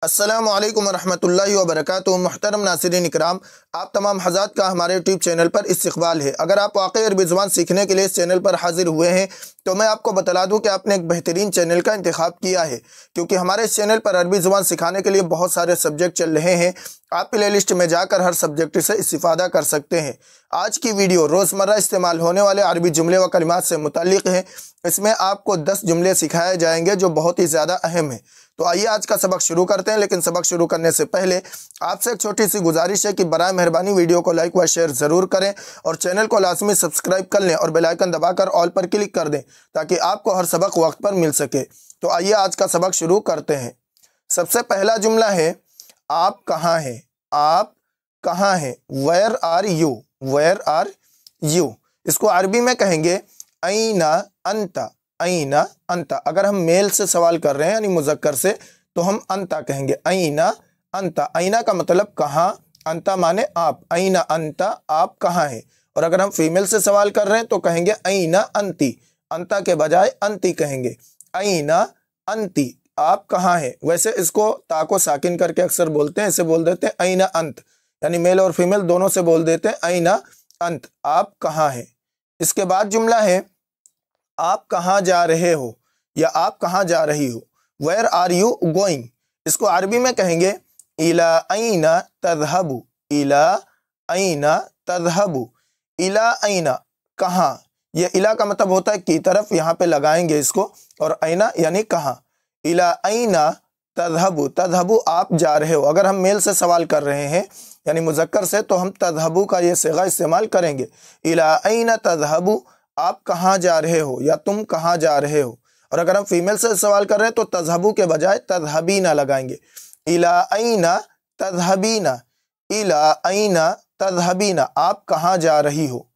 अस्सलामु अलैकुम वरहमतुल्लाहि वबरकातुहू। मुहतरम नाज़रीन इकराम, आप तमाम हज़रात का हमारे यूट्यूब चैनल पर इस्तक़बाल है। अगर आप वाक़ई अरबी ज़ुबान सीखने के लिए इस चैनल पर हाज़िर हुए हैं तो मैं आपको बतला दूं कि आपने एक बेहतरीन चैनल का इंतखाब किया है, क्योंकि हमारे इस चैनल पर अरबी ज़ुबान सिखाने के लिए बहुत सारे सब्जेक्ट चल रहे हैं। आप प्ले लिस्ट में जाकर हर सब्जेक्ट से इस्तिफ़ादा कर सकते हैं। आज की वीडियो रोज़मर्रा इस्तेमाल होने वाले अरबी जुमले व कलिमात से मुताल्लिक़ है। इसमें आपको 10 जुमले सिखाए जाएंगे जो बहुत ही ज़्यादा अहम है। तो आइए आज का सबक शुरू करते हैं, लेकिन सबक शुरू करने से पहले आपसे एक छोटी सी गुजारिश है कि बराए मेहरबानी वीडियो को लाइक व शेयर ज़रूर करें और चैनल को लाजमी सब्सक्राइब कर लें और बेल आइकन दबाकर ऑल पर क्लिक कर दें ताकि आपको हर सबक वक्त पर मिल सके। तो आइए आज का सबक शुरू करते हैं। सबसे पहला जुमला है, आप कहाँ हैं? आप कहाँ हैं? Where are you? Where are you? इसको अरबी में कहेंगे ऐना अंता। ऐना अंता। अगर हम मेल से सवाल कर रहे हैं यानी मुज़क्कर से तो हम अंता कहेंगे। ऐना अंता। ऐना का मतलब कहाँ, अंता माने आप। ऐना अंता, आप कहाँ हैं? और अगर हम फीमेल से सवाल कर रहे हैं तो कहेंगे ऐना अंती। अंता के बजाय अंती कहेंगे। ऐना अंती, आप कहाँ हैं? वैसे इसको ता को साकिन करके अक्सर बोलते हैं, इसे बोल देते हैं ऐना अंत, यानी मेल और फीमेल दोनों से बोल देते हैं ऐना अंत, आप कहाँ हैं। इसके बाद जुमला है, आप कहाँ जा रहे हो या आप कहाँ जा रही हो? Where are you going? इसको अरबी में कहेंगे इला ऐना तज़हबु। इला ऐना तज़हबु। इला ऐना, कहाँ। ये इला का मतलब होता है की तरफ, यहाँ पे लगाएंगे इसको, और ऐना यानी कहाँ। इला ऐना तज़हबु। तज़हबु, आप जा रहे हो। अगर हम मेल से सवाल कर रहे हैं यानी मुज़क्कर से तो हम तज़हबु का ये सिगा इस्तेमाल करेंगे। इला ऐना तज़हबु, आप कहाँ जा रहे हो या तुम कहाँ जा रहे हो। और अगर हम फीमेल से सवाल कर रहे हैं तो तज़हबु के बजाय तज़हबीना लगाएंगे। इला ऐना तज़हबीना। इला ऐना तज़हबीना, आप कहाँ जा रही हो।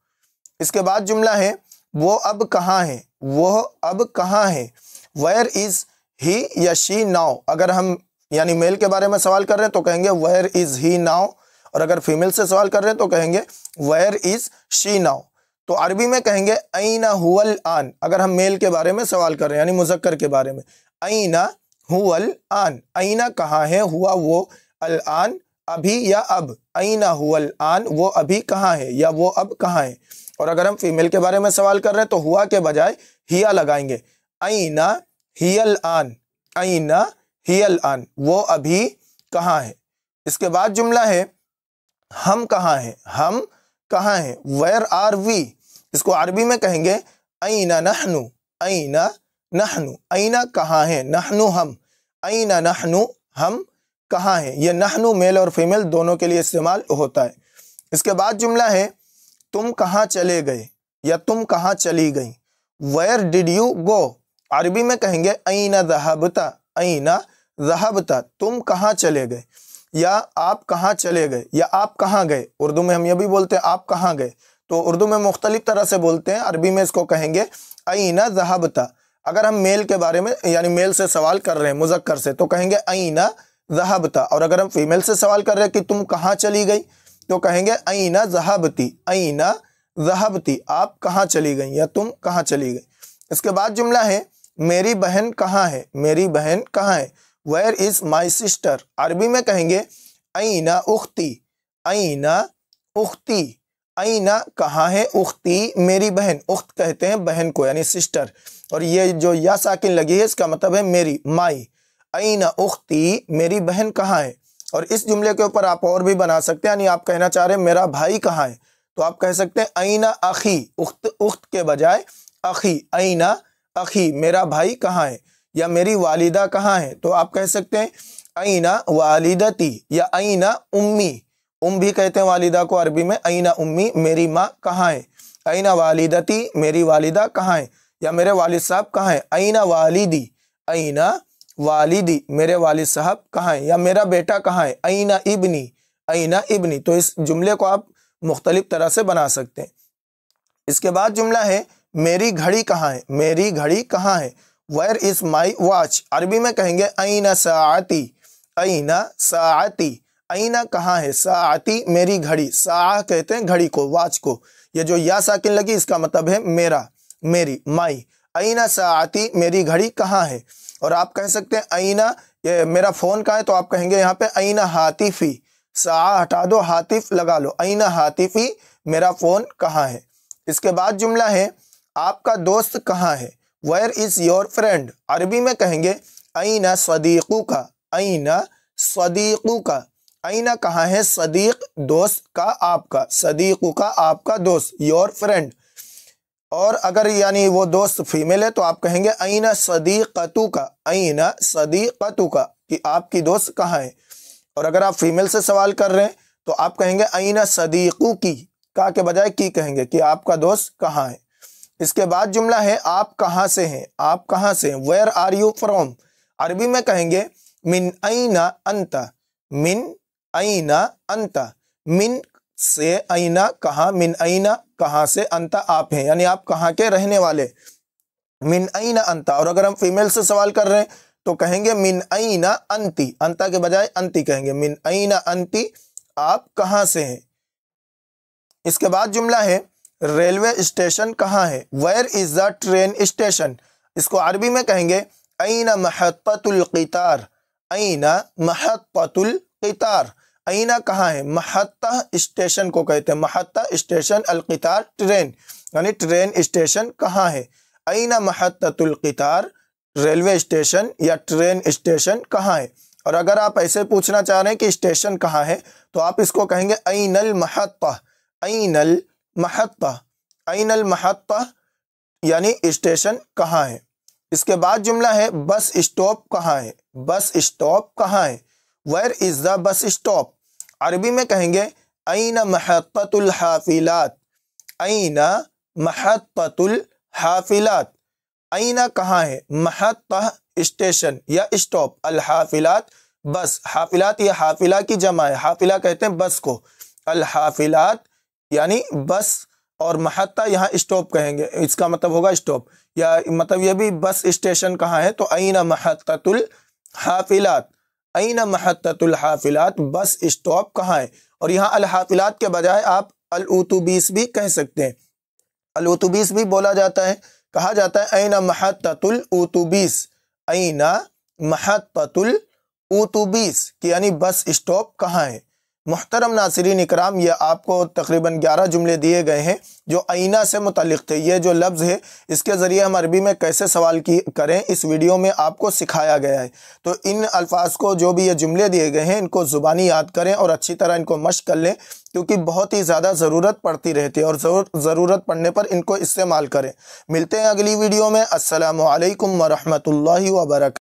इसके बाद जुमला है, वो अब कहाँ है? वो अब कहाँ है? वेयर इज़ ही या शी नाउ? अगर हम यानी मेल के बारे में सवाल कर रहे हैं तो कहेंगे वेयर इज़ ही नाउ, और अगर फीमेल से सवाल कर रहे हैं तो कहेंगे वेयर इज़ शी नाउ। तो अरबी में कहेंगे ऐना हुवल आन। अगर हम मेल के बारे में सवाल कर रहे हैं यानी मुज़क्कर के बारे में, ऐना हुवल आन। ऐना कहाँ है, हुआ वो, अल आन अभी या अब। ऐना हुवल आन, वो अभी कहाँ है या वो अब कहाँ है। और अगर हम फीमेल के बारे में सवाल कर रहे हैं तो हुआ के बजाय हिया लगाएंगे। ऐना हियल आन। ऐना हियल आन, वो अभी कहाँ है। इसके बाद जुमला है, हम कहाँ हैं? हम कहाँ हैं? Where are we? इसको अरबी में कहेंगे ऐना नहनु। ऐना नहनु। ऐना कहाँ है, नहनु हम। ऐना नहनु, हम कहाँ हैं। यह नहनु मेल और फीमेल दोनों के लिए इस्तेमाल होता है। इसके बाद जुमला है, तुम कहाँ चले गए या तुम कहाँ चली गई। Where did you go? अरबी में कहेंगे ऐना ज़हबता। ऐना ज़हबता, तुम कहाँ चले गए या आप कहाँ चले गए या आप कहाँ गए। उर्दू में हम ये भी बोलते हैं आप कहाँ गए, तो उर्दू में मुख्तलिफ तरह से बोलते हैं। अरबी में इसको कहेंगे ऐना ज़हबता। अगर हम मेल के बारे में यानी मेल से सवाल कर रहे हैं मुज़क्कर से तो कहेंगे ऐना ज़हबता, और अगर हम फीमेल से सवाल कर रहे हैं कि तुम कहाँ चली गई तो कहेंगे ऐना ज़हबती। ऐना ज़हबती, आप कहाँ चली गई या तुम कहाँ चली गई। इसके बाद जुमला है, मेरी बहन कहाँ है? मेरी बहन कहाँ है? Where is my sister? अरबी में कहेंगे ऐना उख्ती। ऐना उख्ती। ऐना कहाँ है, उख्ती मेरी बहन। उख्त कहते हैं बहन को यानी सिस्टर, और ये जो या साकिन लगी है इसका मतलब है मेरी, माई। ऐना उख्ती, मेरी बहन कहाँ है। और इस जुमले के ऊपर आप और भी बना सकते हैं, यानी आप कहना चाह रहे हैं मेरा भाई कहाँ है तो आप कह सकते हैं ऐना अखी। उख्त के बजाय अखी। ऐना अखी, मेरा भाई कहाँ है। या मेरी वालिदा कहाँ है तो आप कह सकते हैं ऐना वालिदती या ऐना उम्मी। भी कहते हैं वालिदा को अरबी में। ऐना उम्मी, मेरी माँ कहाँ है। ऐना वालिदती, मेरी वालिदा कहाँ है। या मेरे वालिद साहब कहाँ है। ऐना वालिदी। ऐना वालिदी, मेरे वालिद साहब कहाँ है। या मेरा बेटा कहाँ है। ऐना इब्नी। ऐना इब्नी। तो इस जुमले को आप मुख्तलिफ तरह से बना सकते हैं। इसके बाद जुमला है, मेरी घड़ी कहाँ है। मेरी घड़ी कहाँ है। Where is my watch? अरबी में कहेंगे ऐना साअती। ऐना साअती, ऐना कहाँ है। साअती, मेरी घड़ी। साअ कहते हैं घड़ी को, वॉच को। ये जो या साकिन लगी इसका मतलब है मेरा, मेरी, माई। ऐना साअती, मेरी घड़ी कहाँ है। और आप कह सकते हैं ऐना یہ میرا فون کہاں ہے تو آپ کہیں گے یہاں پہ این ہاتفی، سا ہٹا دو، ہاتف لگا لو، این ہاتفی میرا فون کہاں ہے۔ اس کے بعد جملہ ہے آپ کا دوست کہاں ہے، ویئر از یور فرینڈ، عربی میں کہیں گے این صدیقک، این صدیقک، این کہاں ہے، صدیق دوست کا آپ کا، صدیقک آپ کا دوست، یور فرینڈ۔ اور اگر یعنی وہ دوست فیمیل ہے تو آپ کہیں گے این صدیقتک، این صدیقتک کہ آپ کی دوست کہاں ہے۔ اور اگر آپ فیمیل سے سوال کر رہے ہیں تو آپ کہیں گے این صدیقکی، کا کے بجائے کی کہیں گے کہ آپ کا دوست کہاں ہے۔ اس کے بعد جملہ ہے آپ کہاں سے ہیں، آپ کہاں سے ہیں، ویئر آر یو فرام، عربی میں کہیں گے من این انت، من این انت، من سے این کہاں، من این کہاں سے، انت آپ ہیں یعنی آپ کہاں کے رہنے والے، من این انت۔ اور اگر ہم فیمیل سے سوال کر رہے ہیں تو کہیں گے من این انتی، انتا کے بجائے انتی کہیں گے، من این انتی آپ کہاں سے ہیں۔ اس کے بعد جملہ ہے ریلوے اسٹیشن کہاں ہے، where is the train station, اس کو عربی میں کہیں گے این محطۃ القطار، این محطۃ القطار، این کہاں ہے، محطہ اسٹیشن کو کہتے ہیں، محطہ اسٹیشن، القطار ٹرین، یعنی ٹرین اسٹیشن کہاں ہے، این محطۃ القطار ریلوے اسٹیشن یا ٹرین اسٹیشن کہاں ہے۔ اور اگر آپ ایسے پوچھنا چاہ رہے ہیں کہ اسٹیشن کہاں ہے تو آپ اس کو کہیں گے این المحطہ، این المحطہ، این المحطہ یعنی اسٹیشن کہاں ہے۔ اس کے بعد جملہ ہے بس اسٹاپ کہاں ہے، بس اسٹاپ کہاں ہے، where is the bus stop, عربی میں کہیں گے این محطۃ الحافلات، این محطۃ الحافلات، این کہاں ہے، محطہ اسٹیشن یا اسٹاپ، الحافلات بس، حافلات یہ حافلہ کی جمع ہے، حافلہ کہتے ہیں بس کو، الحافلات یعنی بس، اور محطہ یہاں اسٹاپ کہیں گے، اس کا مطلب ہوگا اسٹاپ، یا مطلب یہ بھی بس اسٹیشن کہاں ہے تو این محطۃ الحافلات، این محطۃ الحافلات بس اسٹاپ کہاں ہے۔ اور یہاں الحافلات کے بجائے آپ الاتوبیس بھی کہہ سکتے ہیں، الاتوبیس بھی بولا جاتا ہے، کہا جاتا ہے این محطۃ الاتوبیس، این محطۃ الاتوبیس کہ یعنی بس اسٹاپ کہاں ہے۔ محترم ناظرین اکرام، یہ آپ کو تقریباً 11 جملے دیے گئے ہیں جو آئینہ سے متعلق تھے۔ یہ جو لفظ ہے اس کے ذریعے ہم عربی میں کیسے سوال کریں اس ویڈیو میں آپ کو سکھایا گیا ہے۔ تو ان الفاظ کو، جو بھی یہ جملے دیے گئے ہیں، ان کو زبانی یاد کریں اور اچھی طرح ان کو مشق کر لیں، کیونکہ بہت ہی زیادہ ضرورت پڑتی رہتی ہے اور ضرورت پڑنے پر ان کو استعمال کریں۔ ملتے ہیں اگلی ویڈیو میں۔ السلام علیکم ورحمۃ اللہ وبرکاتہ۔